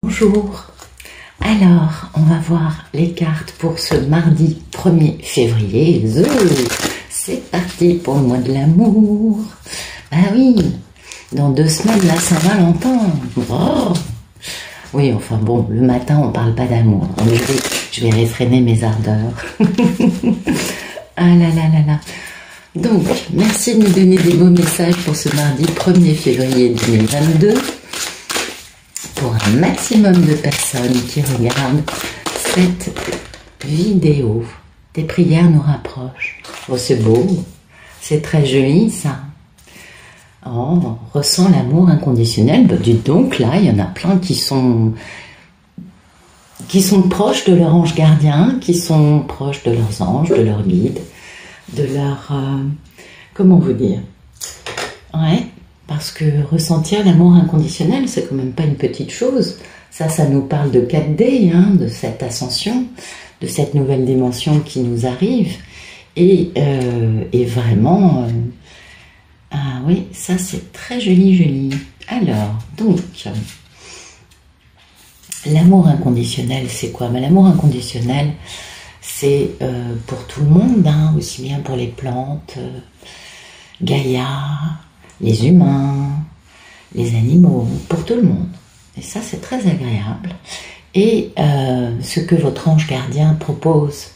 Bonjour, alors on va voir les cartes pour ce mardi 1er février. C'est parti pour le mois de l'amour. Ah oui, dans 2 semaines la Saint-Valentin. Oh. Oui, enfin bon, le matin on parle pas d'amour, donc je vais réfréner mes ardeurs. Ah là là là là. Donc, merci de nous donner des beaux messages pour ce mardi 1er février 2022. Pour un maximum de personnes qui regardent cette vidéo. Tes prières nous rapprochent. Oh, c'est beau, c'est très joli ça. Oh, on ressent l'amour inconditionnel. Bah, dites donc, là, il y en a plein qui sont proches de leur ange gardien, qui sont proches de leurs anges, de leurs guides, de leur... comment vous dire? Ouais. Parce que ressentir l'amour inconditionnel, c'est quand même pas une petite chose. Ça nous parle de 4D, hein, de cette ascension, de cette nouvelle dimension qui nous arrive. Et vraiment, ah oui, ça c'est très joli, joli. Alors, donc, l'amour inconditionnel, c'est quoi? Ben, l'amour inconditionnel, c'est pour tout le monde, hein, aussi bien pour les plantes, Gaïa, les humains, les animaux, pour tout le monde. Et ça, c'est très agréable. Et ce que votre ange gardien propose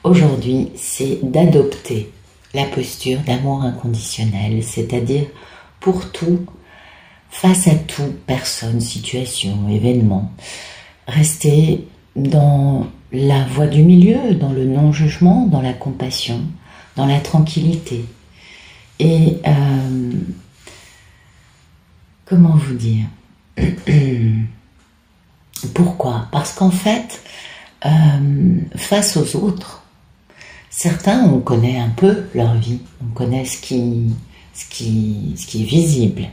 aujourd'hui, c'est d'adopter la posture d'amour inconditionnel, c'est-à-dire pour tout, face à tout, personne, situation, événement, rester dans la voie du milieu, dans le non-jugement, dans la compassion, dans la tranquillité. Et comment vous dire? Pourquoi? Parce qu'en fait, face aux autres, certains, on connaît un peu leur vie, on connaît ce qui est visible.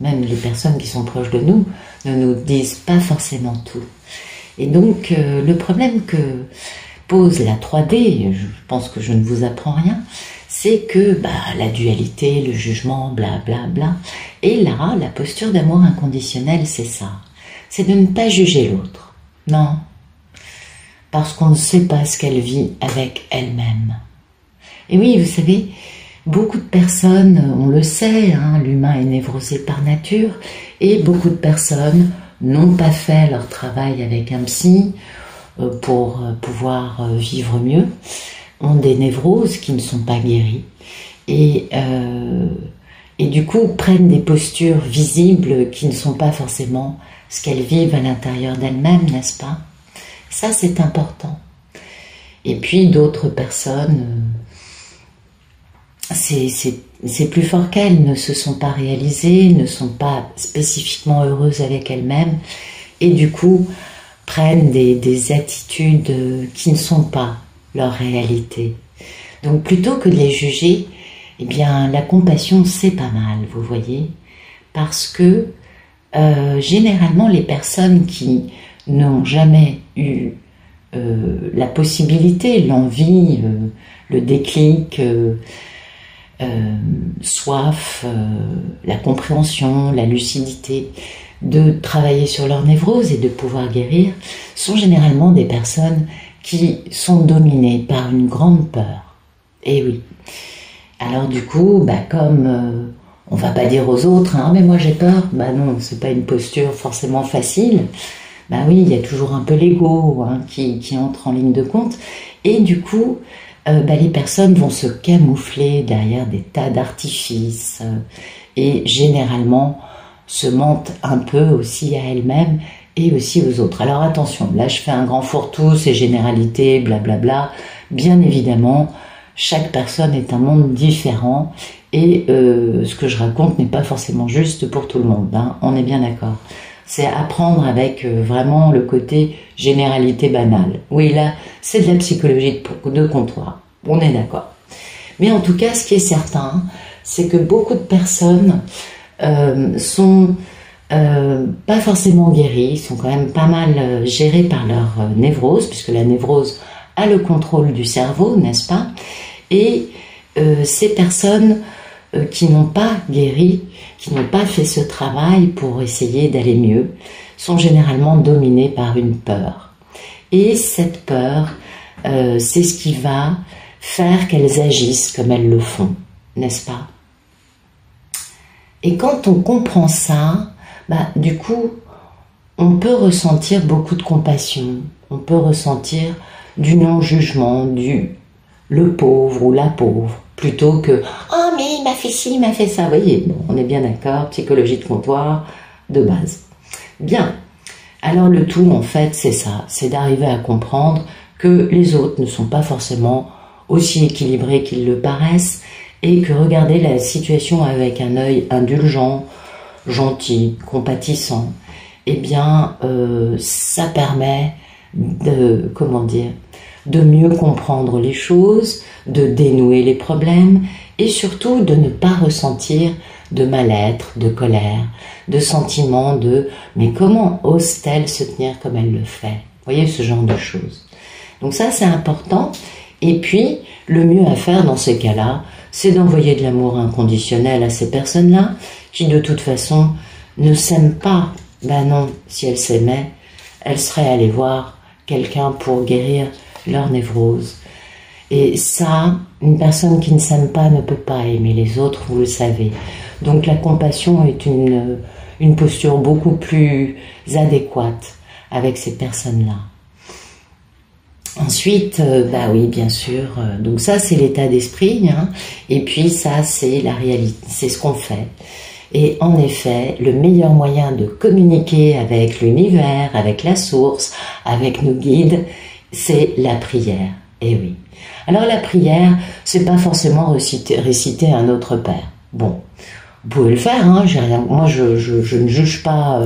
Même les personnes qui sont proches de nous ne nous disent pas forcément tout. Et donc, le problème que pose la 3D, je pense que je ne vous apprends rien, c'est que la dualité, le jugement, bla bla bla. Et là, la posture d'amour inconditionnel, c'est ça. C'est de ne pas juger l'autre. Non. Parce qu'on ne sait pas ce qu'elle vit avec elle-même. Et oui, vous savez, beaucoup de personnes, on le sait, hein, l'humain est névrosé par nature, et beaucoup de personnes n'ont pas fait leur travail avec un psy pour pouvoir vivre mieux, ont des névroses qui ne sont pas guéries et du coup prennent des postures visibles qui ne sont pas forcément ce qu'elles vivent à l'intérieur d'elles-mêmes, n'est-ce pas? Ça, c'est important. Et puis d'autres personnes, c'est plus fort qu'elles, ne se sont pas réalisées, ne sont pas spécifiquement heureuses avec elles-mêmes et du coup prennent des attitudes qui ne sont pas leur réalité. Donc plutôt que de les juger, eh bien la compassion c'est pas mal, vous voyez, parce que généralement les personnes qui n'ont jamais eu la possibilité, l'envie, le déclic, soif, la compréhension, la lucidité, de travailler sur leur névrose et de pouvoir guérir, sont généralement des personnes qui sont dominées par une grande peur. Et oui. Alors du coup, comme on va pas dire aux autres, hein, mais moi j'ai peur, non, c'est pas une posture forcément facile. Oui, il y a toujours un peu l'ego hein, qui entre en ligne de compte. Et du coup, les personnes vont se camoufler derrière des tas d'artifices et généralement se mentent un peu aussi à elles-mêmes et aussi aux autres. Alors attention, là je fais un grand fourre-tout, ces généralités, blablabla. Bien évidemment, chaque personne est un monde différent et ce que je raconte n'est pas forcément juste pour tout le monde, hein, on est bien d'accord. C'est apprendre avec vraiment le côté généralité banale. Oui, là, c'est de la psychologie de comptoir, on est d'accord. Mais en tout cas, ce qui est certain, c'est que beaucoup de personnes sont pas forcément guéries, sont quand même pas mal gérées par leur névrose, puisque la névrose a le contrôle du cerveau, n'est-ce pas? Et ces personnes qui n'ont pas guéri, qui n'ont pas fait ce travail pour essayer d'aller mieux, sont généralement dominées par une peur. Et cette peur, c'est ce qui va faire qu'elles agissent comme elles le font, n'est-ce pas? Et quand on comprend ça, du coup, on peut ressentir beaucoup de compassion, on peut ressentir du non-jugement, le pauvre ou la pauvre, plutôt que « Oh mais il m'a fait ci, il m'a fait ça ». Vous voyez, bon, on est bien d'accord, psychologie de comptoir de base. Bien, alors le tout en fait c'est ça, c'est d'arriver à comprendre que les autres ne sont pas forcément aussi équilibrés qu'ils le paraissent et que regarder la situation avec un œil indulgent, gentil, compatissant, eh bien ça permet de, de mieux comprendre les choses, de dénouer les problèmes et surtout de ne pas ressentir de mal-être, de colère, de sentiment de « mais comment ose-t-elle se tenir comme elle le fait ?» Vous voyez, ce genre de choses. Donc ça, c'est important. Et puis, le mieux à faire dans ces cas-là, c'est d'envoyer de l'amour inconditionnel à ces personnes-là qui, de toute façon, ne s'aiment pas. Ben non, si elles s'aimaient, elles seraient allées voir quelqu'un pour guérir leur névrose. Et ça, une personne qui ne s'aime pas ne peut pas aimer les autres, vous le savez. Donc la compassion est une posture beaucoup plus adéquate avec ces personnes-là. Ensuite, oui, bien sûr, donc ça c'est l'état d'esprit, hein, et puis ça c'est la réalité, c'est ce qu'on fait. Et en effet, le meilleur moyen de communiquer avec l'univers, avec la source, avec nos guides, c'est la prière. Et oui. Alors la prière, c'est pas forcément réciter un autre Père. Bon, vous pouvez le faire, hein, j'ai rien. Moi, je ne juge pas.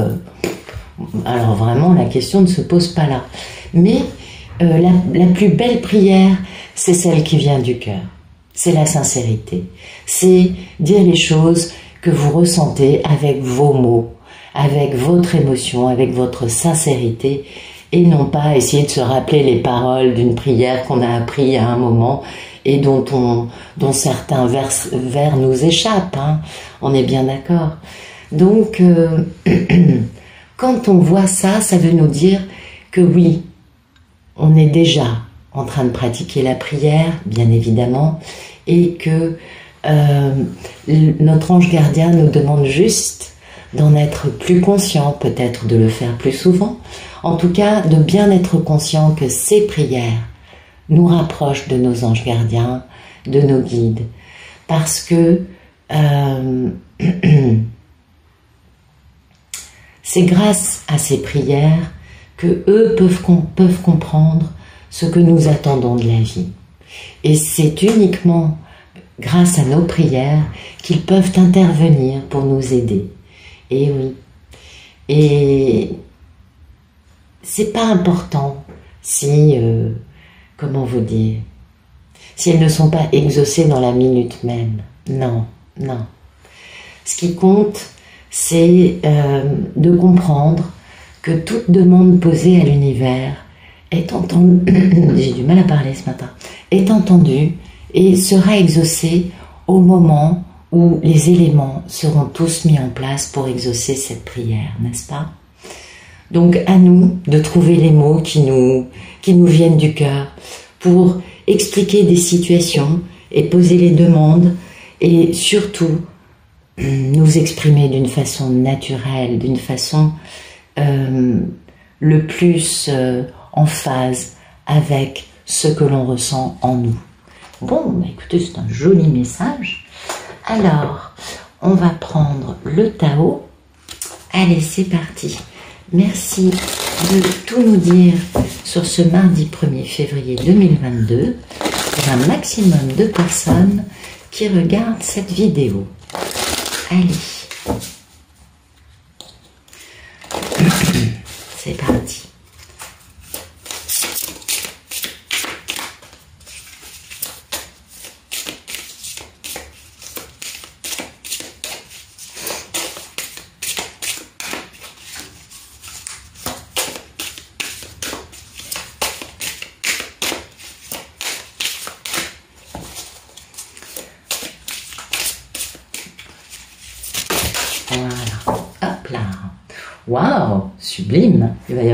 Alors vraiment, la question ne se pose pas là. Mais la plus belle prière, c'est celle qui vient du cœur. C'est la sincérité. C'est dire les choses que vous ressentez avec vos mots, avec votre émotion, avec votre sincérité, et non pas essayer de se rappeler les paroles d'une prière qu'on a appris à un moment et dont certains vers nous échappent. Hein. On est bien d'accord. Donc, quand on voit ça, ça veut nous dire que oui, on est déjà en train de pratiquer la prière, bien évidemment, et que notre ange gardien nous demande juste d'en être plus conscient, peut-être de le faire plus souvent, en tout cas de bien être conscient que ces prières nous rapprochent de nos anges gardiens, de nos guides, parce que c'est grâce à ces prières que eux peuvent comprendre ce que nous attendons de la vie. Et c'est uniquement grâce à nos prières qu'ils peuvent intervenir pour nous aider. Et oui. Et c'est pas important si, comment vous dire, si elles ne sont pas exaucées dans la minute même. Non, non. Ce qui compte, c'est de comprendre que toute demande posée à l'univers est entendue, j'ai du mal à parler ce matin, est entendue et sera exaucée au moment où les éléments seront tous mis en place pour exaucer cette prière, n'est-ce pas? Donc à nous de trouver les mots qui nous viennent du cœur pour expliquer des situations et poser les demandes et surtout nous exprimer d'une façon naturelle, d'une façon le plus en phase avec ce que l'on ressent en nous. Bon, écoutez, c'est un joli message. Alors, on va prendre le Tao. Allez, c'est parti. Merci de tout nous dire sur ce mardi 1er février 2022 pour un maximum de personnes qui regardent cette vidéo. Allez. C'est parti. waouh, sublime, il va y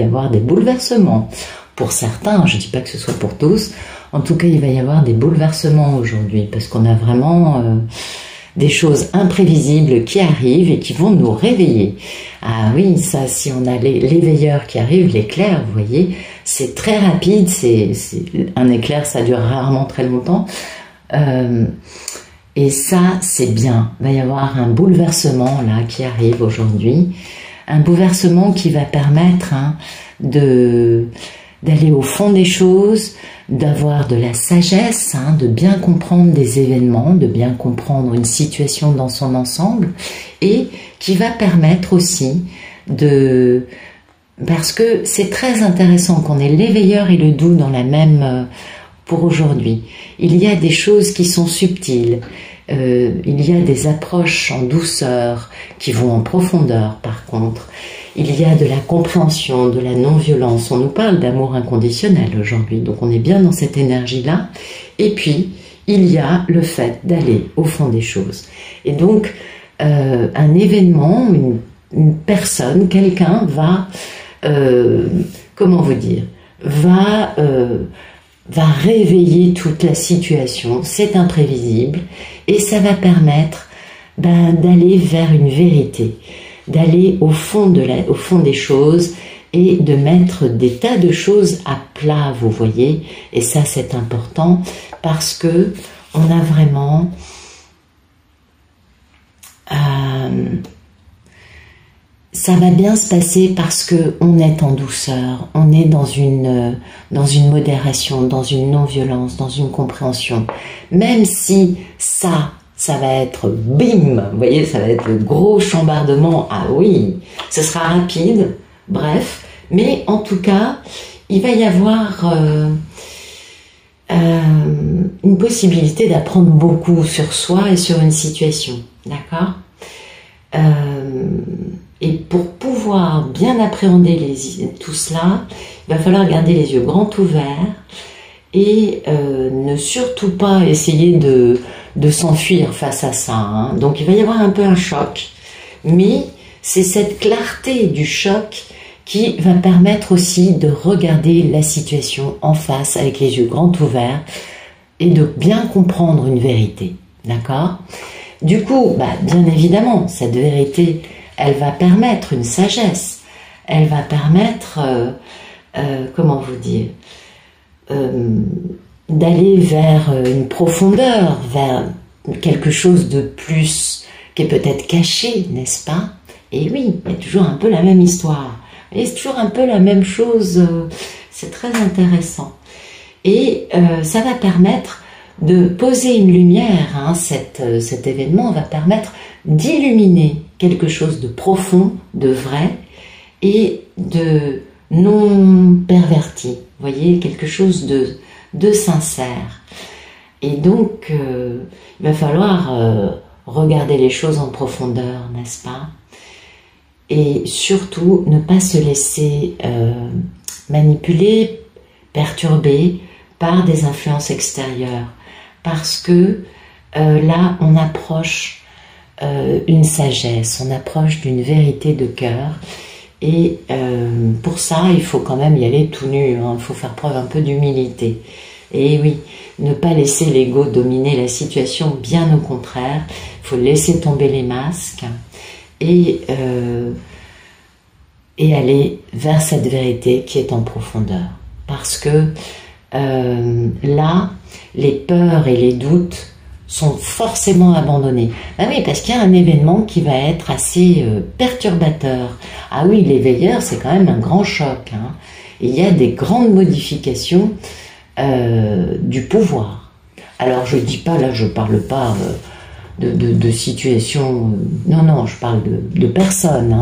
avoir des bouleversements. Pour certains, je ne dis pas que ce soit pour tous, en tout cas il va y avoir des bouleversements aujourd'hui, parce qu'on a vraiment des choses imprévisibles qui arrivent et qui vont nous réveiller. Ah oui, ça, si on a les veilleurs qui arrivent, l'éclair, vous voyez, c'est très rapide, un éclair, ça dure rarement très longtemps, et ça, c'est bien. Il va y avoir un bouleversement là qui arrive aujourd'hui, un bouleversement qui va permettre d'aller au fond des choses, d'avoir de la sagesse, de bien comprendre des événements, de bien comprendre une situation dans son ensemble, et qui va permettre aussi parce que c'est très intéressant qu'on ait l'éveilleur et le doux dans la même pour aujourd'hui. Il y a des choses qui sont subtiles, il y a des approches en douceur qui vont en profondeur par contre. Il y a de la compréhension, de la non-violence. On nous parle d'amour inconditionnel aujourd'hui, donc on est bien dans cette énergie-là. Et puis, il y a le fait d'aller au fond des choses. Et donc, un événement, une personne, quelqu'un va, comment vous dire, va réveiller toute la situation. C'est imprévisible et ça va permettre d'aller vers une vérité, d'aller au fond des choses et de mettre des tas de choses à plat, vous voyez. Et ça, c'est important parce que on a vraiment ça va bien se passer parce que on est en douceur, on est dans une modération, dans une non-violence, dans une compréhension. Même si ça va être bim, vous voyez, ça va être le gros chambardement. Ah oui, ce sera rapide, bref, mais en tout cas, il va y avoir une possibilité d'apprendre beaucoup sur soi et sur une situation, d'accord ? Et pour pouvoir bien appréhender tout cela, il va falloir garder les yeux grands ouverts et ne surtout pas essayer de s'enfuir face à ça. Donc il va y avoir un peu un choc, mais c'est cette clarté du choc qui va permettre aussi de regarder la situation en face avec les yeux grands ouverts et de bien comprendre une vérité, d'accord ? Du coup, bien évidemment, cette vérité, elle va permettre une sagesse, elle va permettre, comment vous dire, d'aller vers une profondeur, vers quelque chose de plus qui est peut-être caché, n'est-ce pas? Et oui, il y a toujours un peu la même histoire, et c'est toujours un peu la même chose, c'est très intéressant. Et ça va permettre de poser une lumière, cet événement va permettre d'illuminer quelque chose de profond, de vrai et de non perverti, vous voyez, quelque chose de sincère. Et donc, il va falloir regarder les choses en profondeur, n'est-ce pas? Et surtout, ne pas se laisser manipuler, perturber par des influences extérieures. Parce que là, on approche une sagesse, on approche d'une vérité de cœur. Et pour ça, il faut quand même y aller tout nu, il faut faire preuve un peu d'humilité. Et oui, ne pas laisser l'ego dominer la situation, bien au contraire, il faut laisser tomber les masques et aller vers cette vérité qui est en profondeur. Parce que là, les peurs et les doutes sont forcément abandonnés. Ah oui, parce qu'il y a un événement qui va être assez perturbateur. Ah oui, les veilleurs, c'est quand même un grand choc. Il y a des grandes modifications du pouvoir. Alors, je dis pas, là, je parle pas de situation... non, je parle de personnes.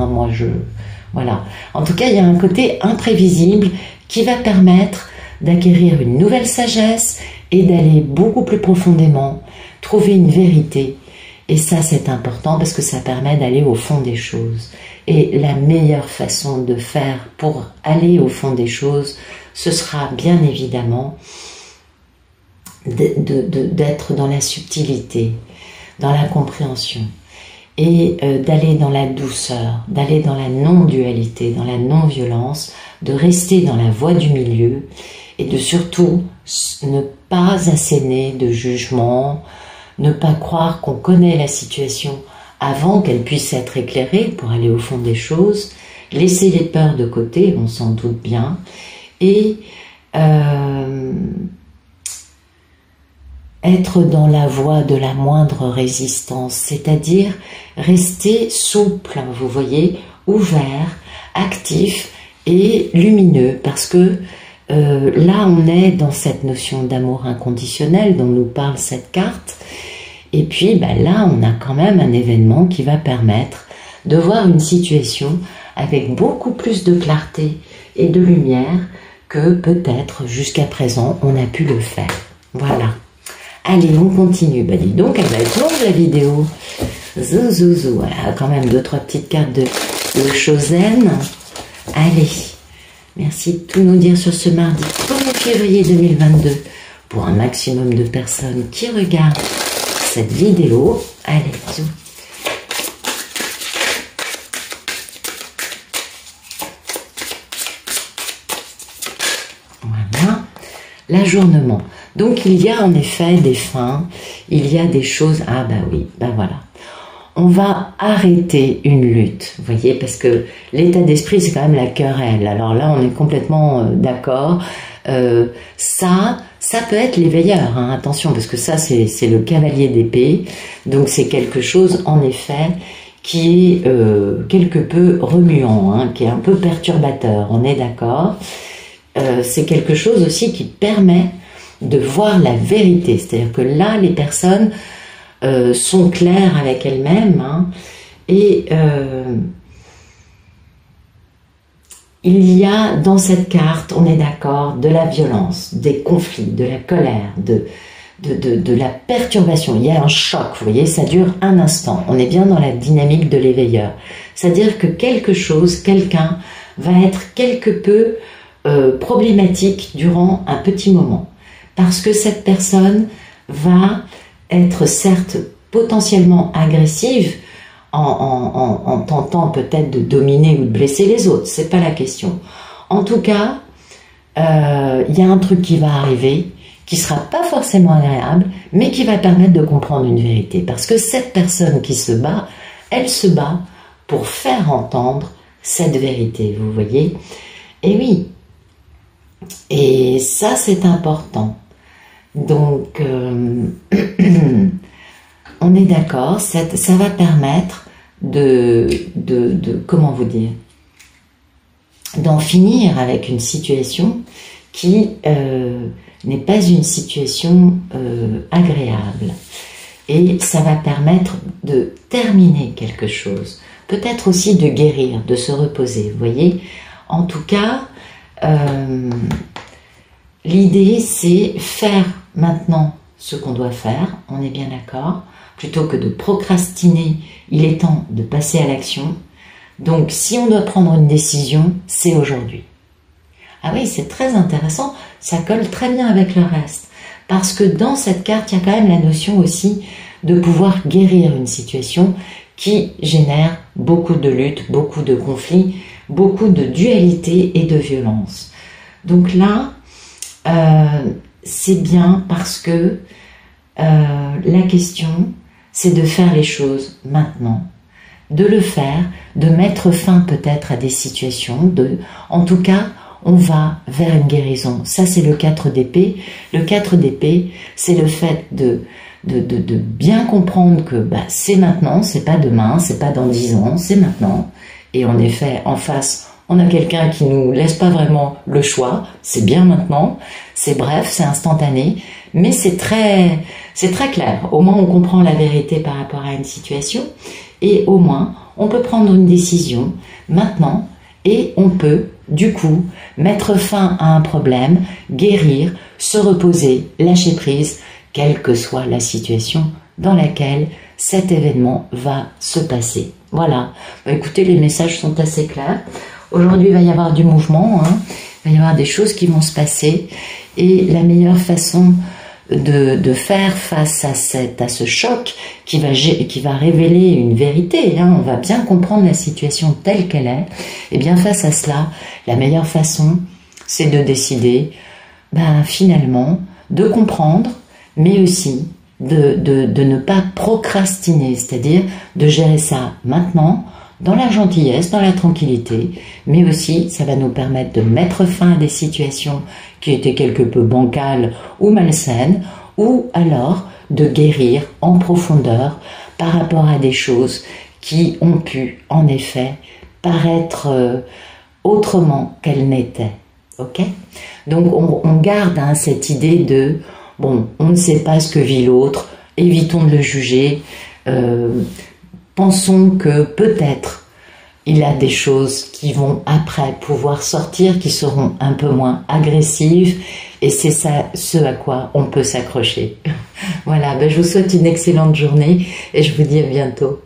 Voilà. En tout cas, il y a un côté imprévisible qui va permettre d'acquérir une nouvelle sagesse et d'aller beaucoup plus profondément trouver une vérité. Et ça, c'est important parce que ça permet d'aller au fond des choses. Et la meilleure façon de faire pour aller au fond des choses, ce sera bien évidemment d'être dans la subtilité, dans la compréhension. et d'aller dans la douceur, d'aller dans la non-dualité, dans la non-violence, de rester dans la voie du milieu et de surtout ne pas asséner de jugement, ne pas croire qu'on connaît la situation avant qu'elle puisse être éclairée pour aller au fond des choses, laisser les peurs de côté, on s'en doute bien, et être dans la voie de la moindre résistance, c'est-à-dire rester souple, vous voyez, ouvert, actif et lumineux, parce que là on est dans cette notion d'amour inconditionnel dont nous parle cette carte, et puis là on a quand même un événement qui va permettre de voir une situation avec beaucoup plus de clarté et de lumière que peut-être jusqu'à présent on a pu le faire. Voilà. Allez, on continue. Dis donc, elle va être longue la vidéo. Zou. Voilà, quand même 2-3 petites cartes de Chosen. Allez, merci de tout nous dire sur ce mardi 1er février 2022 pour un maximum de personnes qui regardent cette vidéo. Allez, bisous. Voilà, l'ajournement. Donc il y a en effet des fins, il y a des choses, voilà. On va arrêter une lutte, vous voyez, parce que l'état d'esprit c'est quand même la querelle. Alors là on est complètement d'accord. Ça peut être l'éveilleur, hein, attention, parce que ça c'est le cavalier d'épée, donc c'est quelque chose en effet qui est quelque peu remuant, hein, qui est un peu perturbateur, on est d'accord. C'est quelque chose aussi qui permet de voir la vérité, c'est-à-dire que là les personnes sont claires avec elles-mêmes, hein, et il y a dans cette carte, on est d'accord, de la violence, des conflits, de la colère, de la perturbation. Il y a un choc, vous voyez, ça dure un instant. On est bien dans la dynamique de l'éveilleur, c'est-à-dire que quelque chose, quelqu'un va être quelque peu problématique durant un petit moment. Parce que cette personne va être certes potentiellement agressive en tentant peut-être de dominer ou de blesser les autres, c'est pas la question. En tout cas, il y a un truc qui va arriver qui sera pas forcément agréable, mais qui va permettre de comprendre une vérité. Parce que cette personne qui se bat, elle se bat pour faire entendre cette vérité, vous voyez. Et oui, et ça c'est important. Donc, on est d'accord, ça va permettre comment vous dire, d'en finir avec une situation qui n'est pas une situation agréable. Et ça va permettre de terminer quelque chose, peut-être aussi de guérir, de se reposer, vous voyez. En tout cas, l'idée c'est faire maintenant ce qu'on doit faire, on est bien d'accord, plutôt que de procrastiner, il est temps de passer à l'action. Donc si on doit prendre une décision, c'est aujourd'hui. Ah oui, c'est très intéressant, ça colle très bien avec le reste, parce que dans cette carte, il y a quand même la notion aussi de pouvoir guérir une situation qui génère beaucoup de luttes, beaucoup de conflits, beaucoup de dualité et de violence. Donc là, c'est bien parce que la question, c'est de faire les choses maintenant, de le faire, de mettre fin peut-être à des situations, en tout cas, on va vers une guérison. Ça, c'est le 4 d'épée. Le 4 d'épée, c'est le fait de bien comprendre que c'est maintenant, c'est pas demain, c'est pas dans 10 ans, c'est maintenant. Et en effet, en face, on a quelqu'un qui nous laisse pas vraiment le choix, c'est bien maintenant, c'est bref, c'est instantané, mais c'est très clair. Au moins, on comprend la vérité par rapport à une situation, et au moins, on peut prendre une décision maintenant, et on peut, du coup, mettre fin à un problème, guérir, se reposer, lâcher prise, quelle que soit la situation dans laquelle cet événement va se passer. Voilà. Écoutez, les messages sont assez clairs. Aujourd'hui, il va y avoir du mouvement, hein. Il va y avoir des choses qui vont se passer, et la meilleure façon de faire face à ce choc qui va révéler une vérité, hein, on va bien comprendre la situation telle qu'elle est, et bien face à cela, la meilleure façon, c'est de décider, finalement, de comprendre, mais aussi de ne pas procrastiner, c'est-à-dire de gérer ça maintenant, dans la gentillesse, dans la tranquillité, mais aussi ça va nous permettre de mettre fin à des situations qui étaient quelque peu bancales ou malsaines, ou alors de guérir en profondeur par rapport à des choses qui ont pu, en effet, paraître autrement qu'elles n'étaient. Ok ? Donc on garde cette idée de, bon, on ne sait pas ce que vit l'autre, évitons de le juger, pensons que peut-être il a des choses qui vont après pouvoir sortir, qui seront un peu moins agressives, et c'est ça ce à quoi on peut s'accrocher. Voilà, je vous souhaite une excellente journée et je vous dis à bientôt.